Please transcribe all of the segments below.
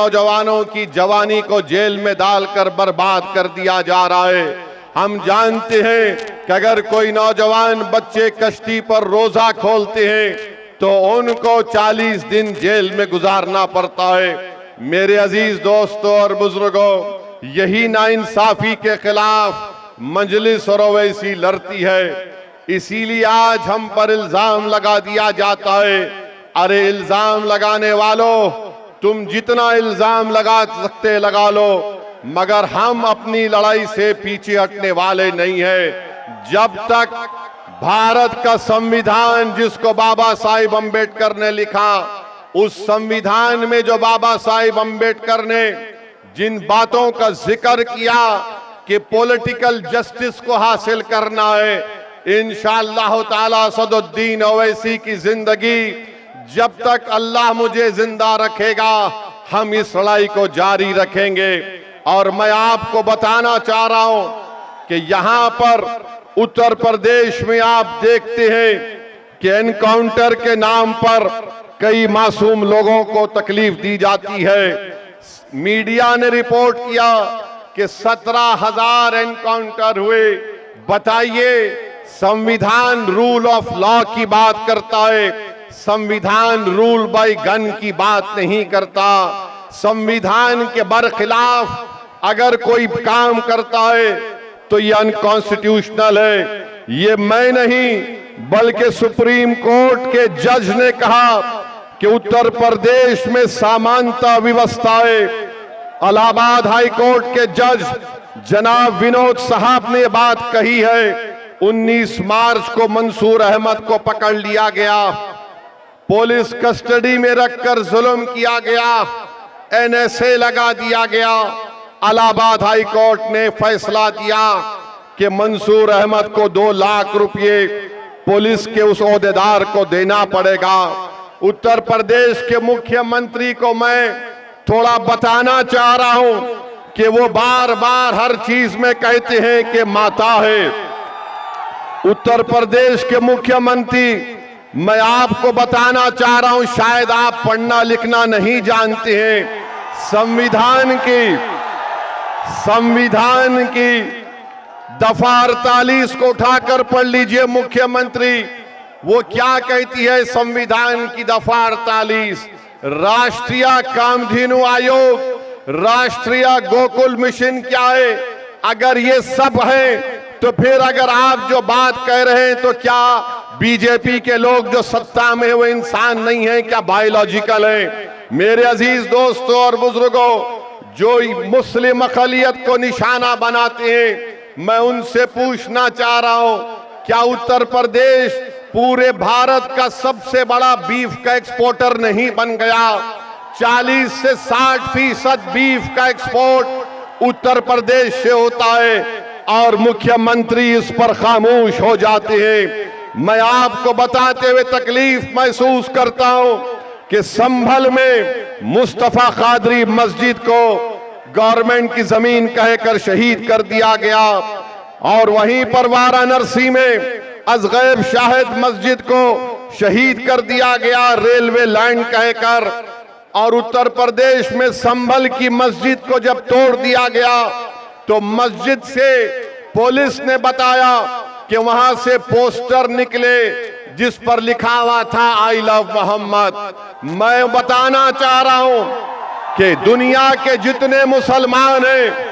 नौजवानों की जवानी को जेल में डालकर बर्बाद कर दिया जा रहा है। हम जानते हैं कि अगर कोई नौजवान बच्चे कश्ती पर रोजा खोलते हैं तो उनको 40 दिन जेल में गुजारना पड़ता है। मेरे अजीज दोस्तों और बुजुर्गों, यही नाइंसाफी के खिलाफ मजलिस और ओवैसी लड़ती है। इसीलिए आज हम पर इल्जाम लगा दिया जाता है। अरे इल्जाम लगाने वालों, तुम जितना इल्जाम लगा सकते लगा लो, मगर हम अपनी लड़ाई से पीछे हटने वाले नहीं है। जब तक भारत का संविधान, जिसको बाबा साहिब अम्बेडकर ने लिखा, उस संविधान में जो बाबा साहिब अम्बेडकर ने जिन बातों का जिक्र किया कि पॉलिटिकल जस्टिस को हासिल करना है, इंशाअल्लाह ताला सदुद्दीन ओवैसी की जिंदगी जब तक अल्लाह मुझे जिंदा रखेगा, हम इस लड़ाई को जारी रखेंगे। और मैं आपको बताना चाह रहा हूं कि यहां पर उत्तर प्रदेश में आप देखते हैं कि एनकाउंटर के नाम पर कई मासूम लोगों को तकलीफ दी जाती है। मीडिया ने रिपोर्ट किया कि 17,000 एनकाउंटर हुए। बताइए, संविधान रूल ऑफ लॉ की बात करता है, संविधान रूल बाय गन की बात नहीं करता। संविधान के बरखिलाफ अगर कोई काम करता है तो ये अनकॉन्स्टिट्यूशनल है। ये मैं नहीं बल्कि सुप्रीम कोर्ट के जज ने कहा कि उत्तर प्रदेश में समानता व्यवस्था है। इलाहाबाद हाई कोर्ट के जज जनाब विनोद साहब ने बात कही है। 19 मार्च को मंसूर अहमद को पकड़ लिया गया, पुलिस कस्टडी में रखकर जुल्म किया गया, एनएसए लगा दिया गया। इलाहाबाद हाई कोर्ट ने फैसला दिया कि मंसूर अहमद को 2 लाख रुपए पुलिस के उस ओहदेदार को देना पड़ेगा। उत्तर प्रदेश के मुख्यमंत्री को मैं थोड़ा बताना चाह रहा हूं कि वो बार बार हर चीज में कहते हैं कि माता है। उत्तर प्रदेश के मुख्यमंत्री, मैं आपको बताना चाह रहा हूं, शायद आप पढ़ना लिखना नहीं जानते हैं। संविधान की दफा 48 को उठाकर पढ़ लीजिए मुख्यमंत्री। वो क्या कहती है संविधान की दफा 48? राष्ट्रीय कामधेनु आयोग, राष्ट्रीय गोकुल मिशन क्या है? अगर ये सब है तो फिर अगर आप जो बात कह रहे हैं तो क्या बीजेपी के लोग जो सत्ता में वो इंसान नहीं है, क्या बायोलॉजिकल है? मेरे अजीज दोस्तों और बुजुर्गों, जो मुस्लिम अक़लियत को निशाना बनाते हैं, मैं उनसे पूछना चाह रहा हूं, क्या उत्तर प्रदेश पूरे भारत का सबसे बड़ा बीफ का एक्सपोर्टर नहीं बन गया? 40 से 60% बीफ का एक्सपोर्ट उत्तर प्रदेश से होता है और मुख्यमंत्री इस पर खामोश हो जाते हैं। मैं आपको बताते हुए तकलीफ महसूस करता हूं कि संभल में मुस्तफा कादरी मस्जिद को गवर्नमेंट की जमीन कहकर शहीद कर दिया गया और वहीं पर वाराणसी में अजगैब शाहिद मस्जिद को शहीद कर दिया गया रेलवे लाइन कहकर। और उत्तर प्रदेश में संभल की मस्जिद को जब तोड़ दिया गया तो मस्जिद से पुलिस ने बताया कि वहां से पोस्टर निकले जिस पर लिखा हुआ था आई लव मोहम्मद। मैं बताना चाह रहा हूं कि दुनिया के जितने मुसलमान हैं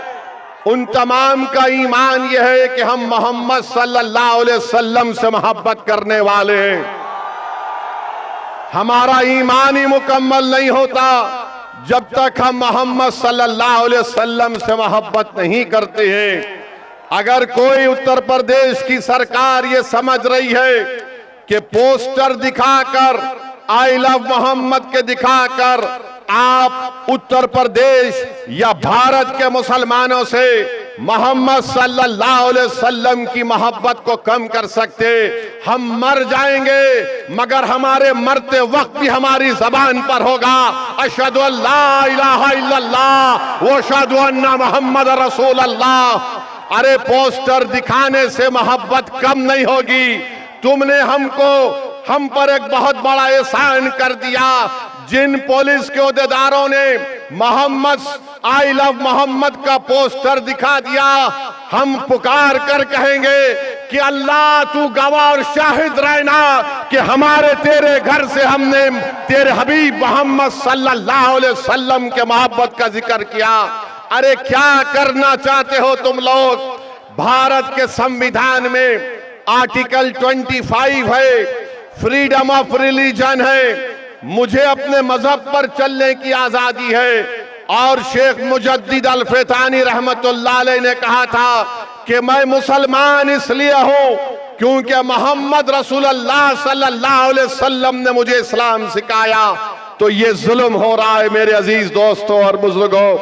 उन तमाम का ईमान यह है कि हम मोहम्मद सल्लल्लाहु अलैहि वसल्लम से मोहब्बत करने वाले हैं। हमारा ईमान ही मुकम्मल नहीं होता जब तक हम मोहम्मद सल्लल्लाहु अलैहि वसल्लम से मोहब्बत नहीं करते हैं। अगर कोई उत्तर प्रदेश की सरकार ये समझ रही है कि पोस्टर दिखाकर आई लव मोहम्मद के दिखाकर आप उत्तर प्रदेश या भारत के मुसलमानों से मोहम्मद सल्लल्लाहु अलैहि वसल्लम की मोहब्बत को कम कर सकते, हम मर जाएंगे मगर हमारे मरते वक्त भी हमारी जबान पर होगा अशहदु अल्ला इलाहा इल्लल्लाह व अशहदु अन्ना मुहम्मद रसूल अल्लाह। अरे पोस्टर दिखाने से मोहब्बत कम नहीं होगी। तुमने हम पर एक बहुत बड़ा एहसान कर दिया। जिन पुलिस के ओहदेदारों ने मोहम्मद आई लव मोहम्मद का पोस्टर दिखा दिया, हम पुकार कर कहेंगे कि अल्लाह तू गवाह और शाहिद रहना कि हमारे तेरे घर से हमने तेरे हबीब मोहम्मद सल्लल्लाहु अलैहि वसल्लम के मोहब्बत का जिक्र किया। अरे क्या करना चाहते हो तुम लोग? भारत के संविधान में आर्टिकल 25 है, फ्रीडम ऑफ रिलीजन है, मुझे अपने मजहब पर चलने की आजादी है। और शेख मुजद्दिद अल फैतानी रहमतुल्लाह अलैह ने कहा था कि मैं मुसलमान इसलिए हूं क्योंकि मोहम्मद रसूलुल्लाह सल्लल्लाहु अलैहि वसल्लम ने मुझे इस्लाम सिखाया। तो ये जुल्म हो रहा है मेरे अजीज दोस्तों और बुजुर्गों,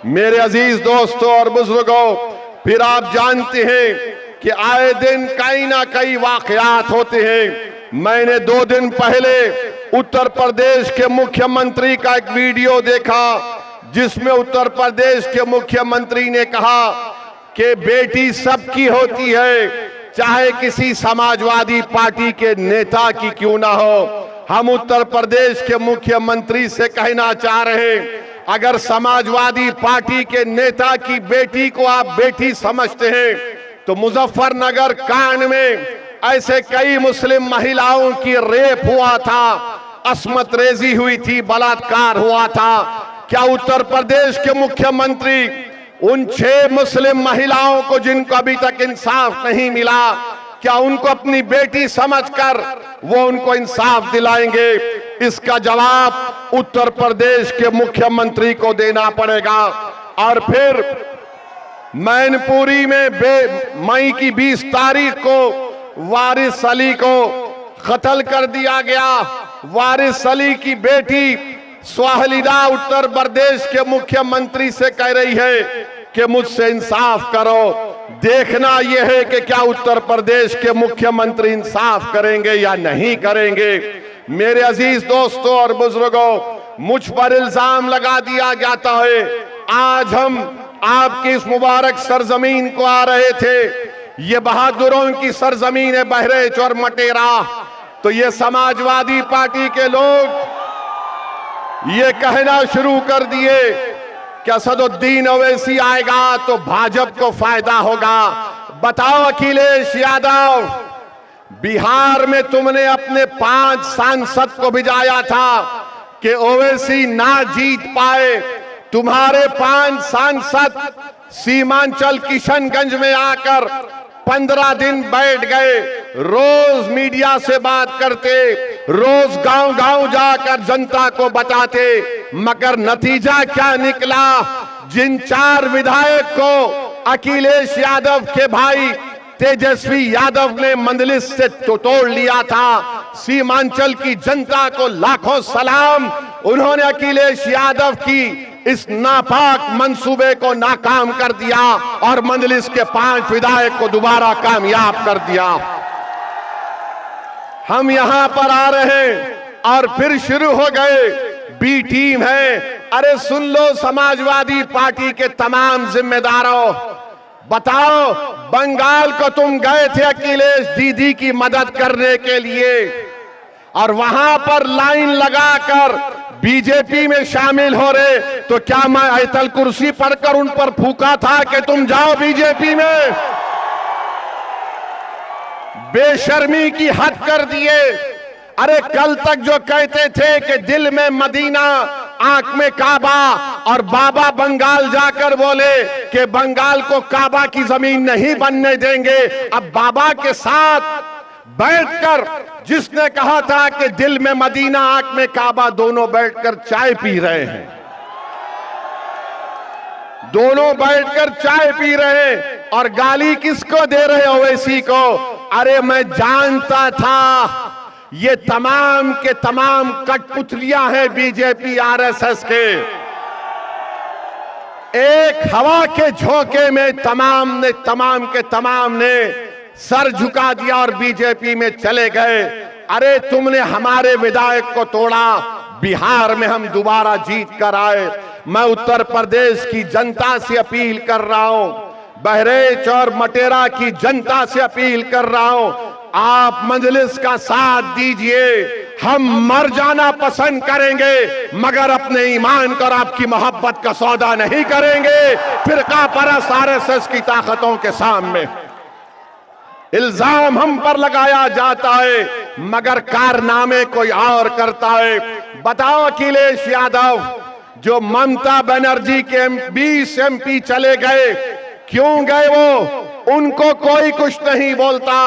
मेरे अजीज दोस्तों और बुजुर्गों। फिर आप जानते हैं कि आए दिन कई ना कई वाकयात होते हैं। मैंने 2 दिन पहले उत्तर प्रदेश के मुख्यमंत्री का एक वीडियो देखा जिसमें उत्तर प्रदेश के मुख्यमंत्री ने कहा कि बेटी सबकी होती है, चाहे किसी समाजवादी पार्टी के नेता की क्यों ना हो। हम उत्तर प्रदेश के मुख्यमंत्री से कहना चाह रहे हैं, अगर समाजवादी पार्टी के नेता की बेटी को आप बेटी समझते हैं तो मुजफ्फरनगर कांड में ऐसे कई मुस्लिम महिलाओं की रेप हुआ था, अस्मत रेजी हुई थी, बलात्कार हुआ था। क्या उत्तर प्रदेश के मुख्यमंत्री उन 6 मुस्लिम महिलाओं को जिनको अभी तक इंसाफ नहीं मिला, क्या उनको अपनी बेटी समझकर वो उनको इंसाफ दिलाएंगे? इसका जवाब उत्तर प्रदेश के मुख्यमंत्री को देना पड़ेगा। और फिर मैनपुरी में मई की 20 तारीख को वारिस अली को कत्ल कर दिया गया। वारिस अली की बेटी स्वाहलिदा उत्तर प्रदेश के मुख्यमंत्री से कह रही है कि मुझसे इंसाफ करो। देखना यह है कि क्या उत्तर प्रदेश के मुख्यमंत्री इंसाफ करेंगे या नहीं करेंगे। मेरे अजीज दोस्तों और बुजुर्गों, मुझ पर इल्जाम लगा दिया जाता है। आज हम आपकी इस मुबारक सरजमीन को आ रहे थे, ये बहादुरों की सरजमीन है बहरेच और मटेरा। तो ये समाजवादी पार्टी के लोग ये कहना शुरू कर दिए कि असदुद्दीन ओवैसी आएगा तो भाजपा को फायदा होगा। बताओ अखिलेश यादव, बिहार में तुमने अपने 5 सांसद को भिजाया था कि ओवैसी ना जीत पाए। तुम्हारे 5 सांसद सीमांचल किशनगंज में आकर 15 दिन बैठ गए, रोज मीडिया से बात करते, रोज गांव-गांव जाकर जनता को बताते, मगर नतीजा क्या निकला? जिन 4 विधायक को अखिलेश यादव के भाई तेजस्वी यादव ने मंदलिस से तोड़ लिया था, सीमांचल की जनता को लाखों सलाम। उन्होंने अखिलेश यादव की इस नापाक मंसूबे को नाकाम कर दिया और मंदलिस के 5 विधायक को दोबारा कामयाब कर दिया। हम यहां पर आ रहे हैं और फिर शुरू हो गए बी टीम है। अरे सुन लो समाजवादी पार्टी के तमाम जिम्मेदारों, बताओ बंगाल को तुम गए थे अखिलेश दीदी की मदद करने के लिए और वहां पर लाइन लगाकर बीजेपी में शामिल हो रहे, तो क्या मैं आयतल कुर्सी पढ़कर उन पर फूका था कि तुम जाओ बीजेपी में? बेशर्मी की हद कर दिए। अरे कल तक जो कहते थे कि दिल में मदीना आंख में काबा, और बाबा बंगाल जाकर बोले कि बंगाल को काबा की जमीन नहीं बनने देंगे। अब बाबा के साथ बैठकर जिसने कहा था कि दिल में मदीना आंख में काबा, दोनों बैठकर चाय पी रहे हैं, दोनों बैठकर चाय पी रहे हैं। और गाली किसको दे रहे ओवैसी को? अरे मैं जानता था ये तमाम के तमाम कठपुतलियां हैं बीजेपी आरएसएस के। एक हवा के झोंके में तमाम के तमाम ने सर झुका दिया और बीजेपी में चले गए। अरे तुमने हमारे विधायक को तोड़ा, बिहार में हम दोबारा जीत कर आए। मैं उत्तर प्रदेश की जनता से अपील कर रहा हूं, बहरेच और मटेरा की जनता से अपील कर रहा हूं, आप मजलिस का साथ दीजिए हम मर जाना पसंद करेंगे मगर अपने ईमान को और आपकी मोहब्बत का सौदा नहीं करेंगे फिरका परस्त आरएसएस की ताकतों के सामने। इल्जाम हम पर लगाया जाता है मगर कारनामे कोई और करता है। बताओ अखिलेश यादव जो ममता बनर्जी के 20 MP चले गए, क्यों गए वो? उनको कोई कुछ नहीं बोलता।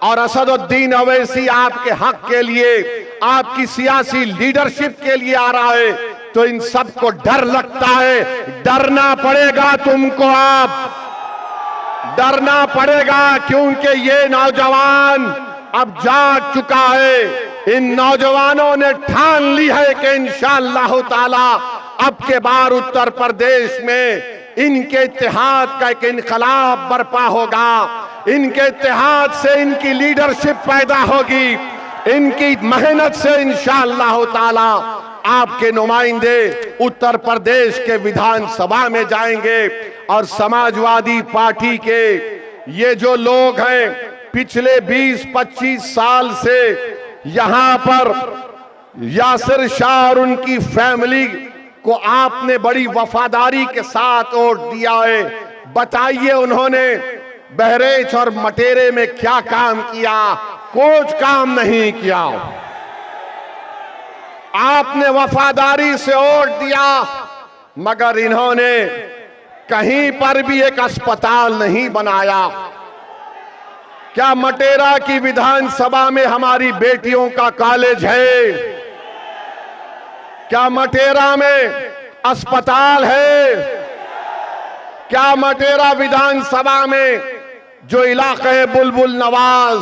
और असदुद्दीन ओवैसी आपके हक के लिए, आपकी सियासी लीडरशिप के लिए आ रहा है तो इन सबको डर लगता है। डरना पड़ेगा तुमको, आप डरना पड़ेगा क्योंकि ये नौजवान अब जाग चुका है। इन नौजवानों ने ठान ली है कि इंशाअल्लाह ताला अब के बार उत्तर प्रदेश में इनके इत्तेहाद का एक इनकलाब बर्पा होगा। इनके इत्तेहाद से इनकी लीडरशिप पैदा होगी। इनकी मेहनत से इंशाअल्लाह ताला आपके नुमाइंदे उत्तर प्रदेश के विधानसभा में जाएंगे। और समाजवादी पार्टी के ये जो लोग हैं पिछले 20-25 साल से यहां पर यासिर शाह और उनकी फैमिली को आपने बड़ी वफादारी के साथ वोट दिया है। बताइए उन्होंने बहरेच और मटेरे में क्या काम किया? कुछ काम नहीं किया। आपने वफादारी से वोट दिया मगर इन्होंने कहीं पर भी एक अस्पताल नहीं बनाया। क्या मटेरा की विधानसभा में हमारी बेटियों का कॉलेज है? क्या मटेरा में अस्पताल है? क्या मटेरा विधानसभा में जो इलाके बुलबुल नवाज,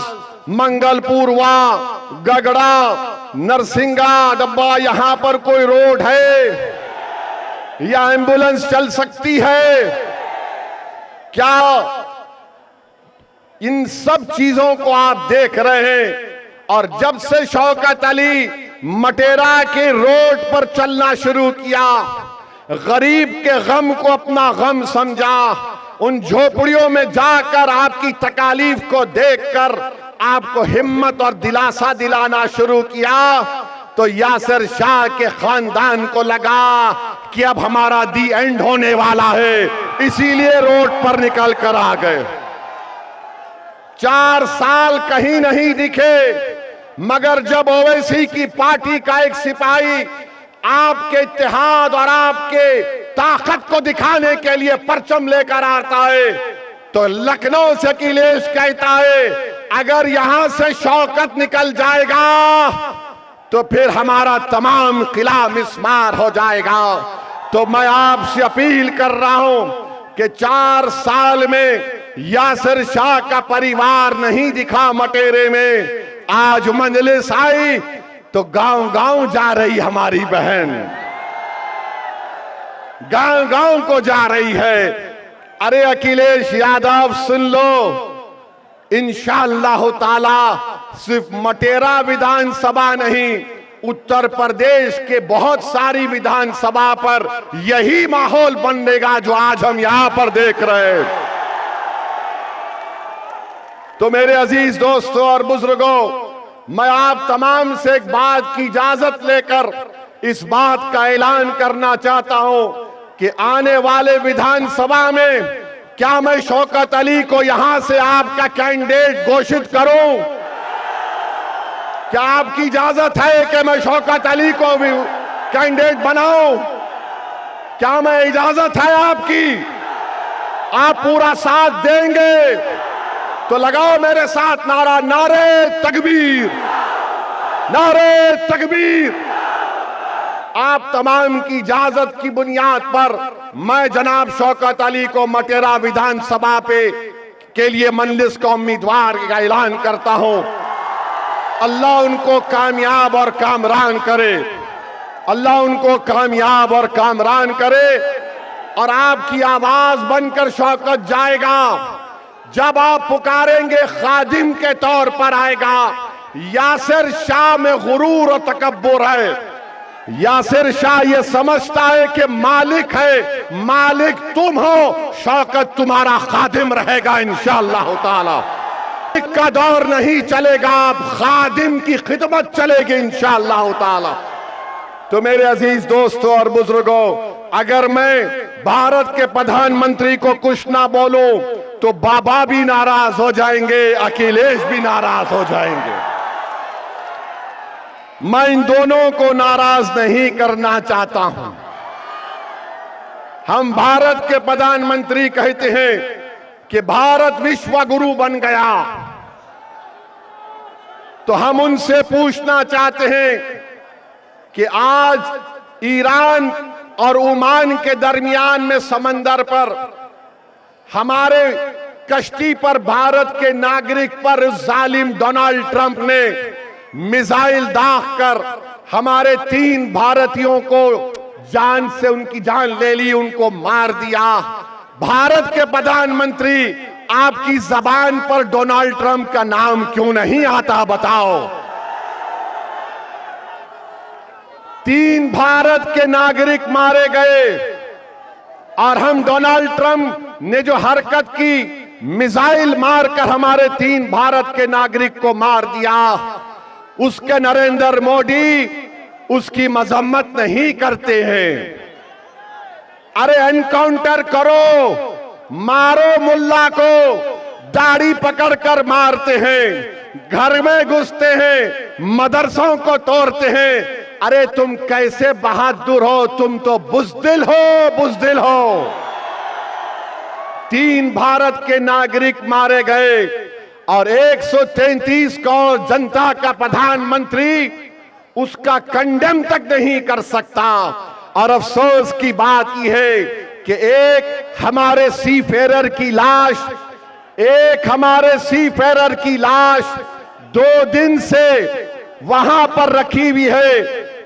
मंगलपुर वा गगड़ा, नरसिंगा डब्बा, यहां पर कोई रोड है या एम्बुलेंस चल सकती है? क्या इन सब चीजों को आप देख रहे हैं? और जब से शौकत अली मटेरा के रोड पर चलना शुरू किया, गरीब के गम को अपना गम समझा, उन झोपड़ियों में जाकर आपकी तकालीफ को देखकर आपको हिम्मत और दिलासा दिलाना शुरू किया, तो यासिर शाह के खानदान को लगा कि अब हमारा दी एंड होने वाला है, इसीलिए रोड पर निकल कर आ गए। 4 साल कहीं नहीं दिखे मगर जब ओवैसी की पार्टी का एक सिपाही आपके इत्तेहाद और आपके ताकत को दिखाने के लिए परचम लेकर आता है तो लखनऊ से अखिलेश कहता है अगर यहां से शौकत निकल जाएगा तो फिर हमारा तमाम किला मिस्मार हो जाएगा। तो मैं आपसे अपील कर रहा हूं कि 4 साल में यासिर शाह का परिवार नहीं दिखा मटेरे में, आज मंजलिस आई तो गांव गांव जा रही हमारी बहन, गांव गांव को जा रही है। अरे अखिलेश यादव सुन लो, इंशाअल्लाह ताला सिर्फ मटेरा विधानसभा नहीं, उत्तर प्रदेश के बहुत सारी विधानसभा पर यही माहौल बनेगा जो आज हम यहां पर देख रहे हैं। तो मेरे अजीज दोस्तों और बुजुर्गों, मैं आप तमाम से एक बात की इजाजत लेकर इस बात का ऐलान करना चाहता हूं कि आने वाले विधानसभा में क्या मैं शौकत अली को यहां से आपका कैंडिडेट घोषित करूं? क्या आपकी इजाजत है कि मैं शौकत अली को भी कैंडिडेट बनाऊं? क्या मैं इजाजत है आपकी? आप पूरा साथ देंगे तो लगाओ मेरे साथ नारा, नारे तकबीर, नारे तकबीर। आप तमाम की इजाजत की बुनियाद पर मैं जनाब शौकत अली को मटेरा विधानसभा पे के लिए मंजलिस का उम्मीदवार का ऐलान करता हूं। अल्लाह उनको कामयाब और कामरान करे, अल्लाह उनको कामयाब और कामरान करे। और आपकी आवाज बनकर शौकत जाएगा, जब आप पुकारेंगे खादिम के तौर पर आएगा। यासिर शाह में गुरूर और तकब्बुर है। यासिर शाह ये समझता है कि मालिक है, मालिक तुम हो, शौकत तुम्हारा खादिम रहेगा इंशाअल्लाह ताला। मालिक का दौर नहीं चलेगा, अब खादिम की खिदमत चलेगी इंशाअल्लाह ताला। तो मेरे अजीज दोस्तों और बुजुर्गों, अगर मैं भारत के प्रधानमंत्री को कुछ ना बोलूं तो बाबा भी नाराज हो जाएंगे, अखिलेश भी नाराज हो जाएंगे। मैं इन दोनों को नाराज नहीं करना चाहता हूं। हम भारत के प्रधानमंत्री कहते हैं कि भारत विश्व गुरु बन गया, तो हम उनसे पूछना चाहते हैं कि आज ईरान और ओमान के दरमियान में समंदर पर हमारे कश्ती पर भारत के नागरिक पर जालिम डोनाल्ड ट्रंप ने मिसाइल दागकर हमारे 3 भारतीयों को जान से उनकी जान ले ली, उनको मार दिया। भारत के प्रधानमंत्री, आपकी जबान पर डोनाल्ड ट्रंप का नाम क्यों नहीं आता, बताओ। 3 भारत के नागरिक मारे गए और हम डोनाल्ड ट्रंप ने जो हरकत की, मिसाइल मारकर हमारे 3 भारत के नागरिक को मार दिया, उसके नरेंद्र मोदी उसकी मजम्मत नहीं करते हैं। अरे एनकाउंटर करो, मारो मुल्ला को, दाढ़ी पकड़कर मारते हैं, घर में घुसते हैं, मदरसों को तोड़ते हैं। अरे तुम कैसे बहादुर हो, तुम तो बुज़दिल हो, बुज़दिल हो। 3 भारत के नागरिक मारे गए और 133 करोड़ जनता का प्रधानमंत्री उसका कंडेम तक नहीं कर सकता। और अफसोस की बात यह है कि एक हमारे सीफेरर की लाश 2 दिन से वहां पर रखी हुई है।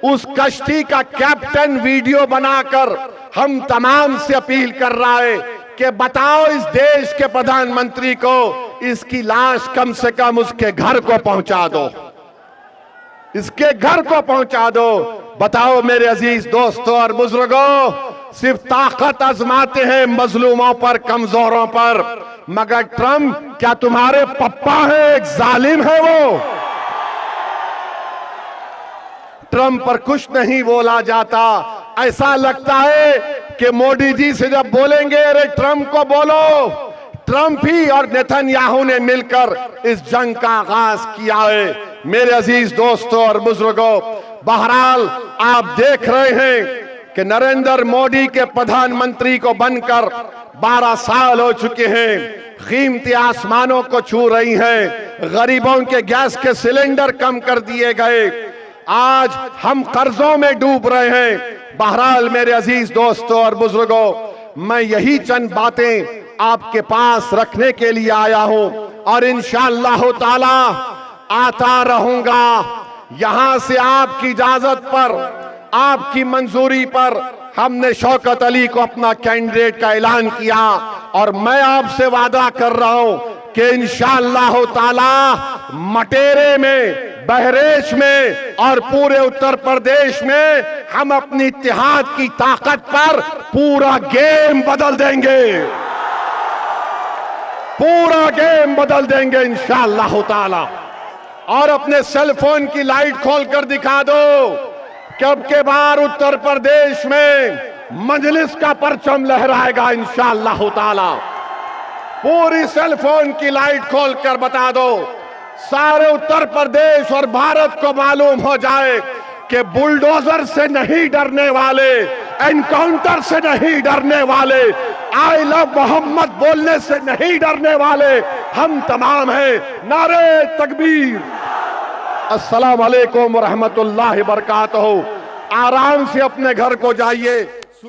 उस कश्ती का कैप्टन वीडियो बनाकर हम तमाम से अपील कर रहा है कि बताओ इस देश के प्रधानमंत्री को इसकी लाश कम से कम उसके घर को पहुंचा दो, इसके घर को पहुंचा दो। बताओ मेरे अजीज दोस्तों और बुजुर्गों, सिर्फ ताकत आजमाते हैं मजलूमों पर, कमजोरों पर, मगर ट्रंप क्या तुम्हारे पप्पा है? एक जालिम है वो। ट्रंप पर कुछ नहीं बोला जाता। ऐसा लगता है कि मोदी जी से जब बोलेंगे अरे ट्रंप को बोलो, ट्रंप ही और नेतन्याहू ने मिलकर इस जंग का आगाज किया है। मेरे अजीज दोस्तों और बुजुर्गों, बहरहाल आप देख रहे हैं कि नरेंद्र मोदी के प्रधानमंत्री को बनकर 12 साल हो चुके हैं। कीमती आसमानों को छू रही हैं, गरीबों के गैस के सिलेंडर कम कर दिए गए, आज हम कर्जों में डूब रहे हैं। बहरहाल मेरे अजीज दोस्तों और बुजुर्गों, मैं यही चंद बातें आपके पास रखने के लिए आया हूं और इंशाअल्लाह ताला आता रहूंगा। यहां से आपकी इजाजत पर, आपकी मंजूरी पर हमने शौकत अली को अपना कैंडिडेट का ऐलान किया और मैं आपसे वादा कर रहा हूं कि इंशाअल्लाह ताला मटेरे में, बहरेच में और पूरे उत्तर प्रदेश में हम अपनी इत्तेहाद की ताकत पर पूरा गेम बदल देंगे, पूरा गेम बदल देंगे इंशाअल्लाह ताला। और अपने सेल फोन की लाइट खोलकर दिखा दो कि अब के बार उत्तर प्रदेश में मजलिस का परचम लहराएगा इंशाअल्लाह ताला। पूरी सेल फोन की लाइट खोलकर बता दो, सारे उत्तर प्रदेश और भारत को मालूम हो जाए कि बुलडोजर से नहीं डरने वाले, एनकाउंटर से नहीं डरने वाले, आई लव मोहम्मद बोलने से नहीं डरने वाले हम तमाम हैं। नारे तकबीर। अस्सलाम वालेकुम व रहमतुल्लाहि व बरकातहू। आराम से अपने घर को जाइए।